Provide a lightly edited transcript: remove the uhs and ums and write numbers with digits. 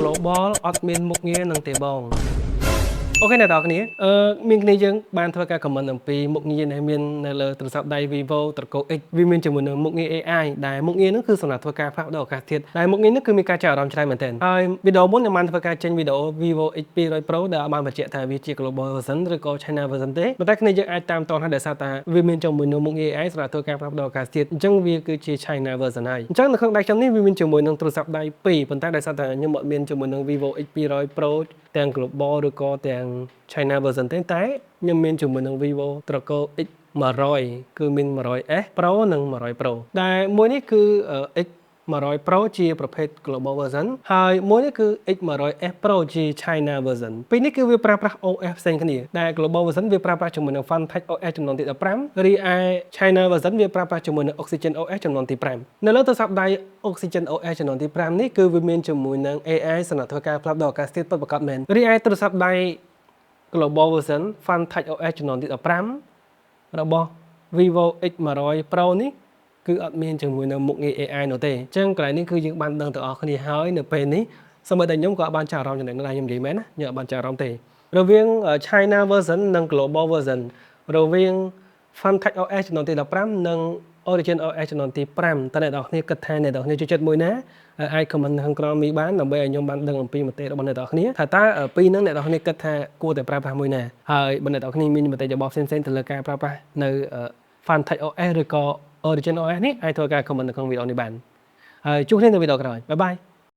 global អត់មានមុខងារនឹងទេបងអូខេអ្នកនរគ្នាមានគ្នាយើងបានធ្វើការ comment អំពីមុខងារដែលមាននៅលើទូរស័ព្ទដៃ Vivo Turco X វាមានជាមួយនឹងមុខងារ AI ដែលមុខងារនោះគឺសម្រាប់ធ្វើការផ្លាស់ប្ដូរឱកាសធាតុដែលមុខងារនេះគឺមានការចាប់អារម្មណ៍ច្រើនមែនទែនហើយវីដេអូមុនខ្ញុំបានធ្វើការចេញវីដេអូ Vivo X 200 Pro ដែលបានបញ្ជាក់ថាវាជា global version ឬក៏ China version ទេប៉ុន្តែគ្នាយើងអាចតាមតនហើយដោយសារតែវាមានជាមួយនឹងមុខងារ AI សម្រាប់ធ្វើការផ្លាស់ប្ដូរឱកាសធាតុអញ្ចឹងវាគឺជា China version ហើយអញ្ចឹងនៅក្នុងដៃខ្ញុំនេះវាមានជាមួយនឹងទូរស័ព្ទដៃ2ប៉ុន្តែដោយសារតែខ្ញុំអត់មានជាមួយនឹង Vivo X 200 Pro ទាំង global ឬក៏ទាំង China version ទេតែខ្ញុំមានជាមួយនឹង Vivo Turco X 100គឺមាន 100S Pro និង100 Pro ដែលមួយនេះគឺ X 100 Pro ជាប្រភេទ global version ហើយមួយនេះគឺ X 100S Pro ជា China version ពីរនេះគឺវាប្រើប្រាស់ OS ផ្សេងគ្នាដែល global version វាប្រើប្រាស់ជាមួយនឹង Funtech OS ចំនួនទី15រីឯ China version វាប្រើប្រាស់ជាមួយនឹង Oxygen OS ចំនួនទី5នៅលើទូរស័ព្ទដៃ Oxygen OS ចំនួនទី5នេះគឺវាមានជាមួយនឹង AI សម្រាប់ធ្វើការផ្លាស់ប្ដូរឱកាសធាតុពិតប្រាកដមែនរីឯទូរស័ព្ទដៃ global version Funtech OS ចំនួនទី15របស់ Vivo X 100 Pro នេះគឺអត់មានជាមួយនៅមុខងារ AI នោះទេអញ្ចឹងកន្លែងនេះគឺយើងបានដឹងទាំងអស់គ្នាហើយនៅពេលនេះសូម្បីតែខ្ញុំក៏អត់បានចាប់អារម្មណ៍ចំណុចនោះដែរខ្ញុំនិយាយមែនណាខ្ញុំអត់បានចាប់អារម្មណ៍ទេរវាង China version និង global version រវាង Funtech OS ចំនួនទី15និង Origin OS ចំនួនទី5តើអ្នកនរគ្នាគិតថាអ្នកនរគ្នាចូលចិត្តមួយណាអាច comment ខាងក្រោមនេះបានដើម្បីឲ្យខ្ញុំបានដឹងអំពីមតិរបស់អ្នកនរគ្នាថាតើពីរហ្នឹងអ្នកនរគ្នាគិតថាគួរតែប្រើប្រាស់មួយណាហើយបើអ្នកនរគ្នាមានមតិយោបល់ផ្សេងៗទៅលើការប្រើប្រាស់នៅ Funtech OS ឬក៏ Origin OS នេះអាចធ្វើការ comment នៅក្នុងវីដេអូនេះបានហើយជួបគ្នានៅវីដេអូក្រោយបាយបាយ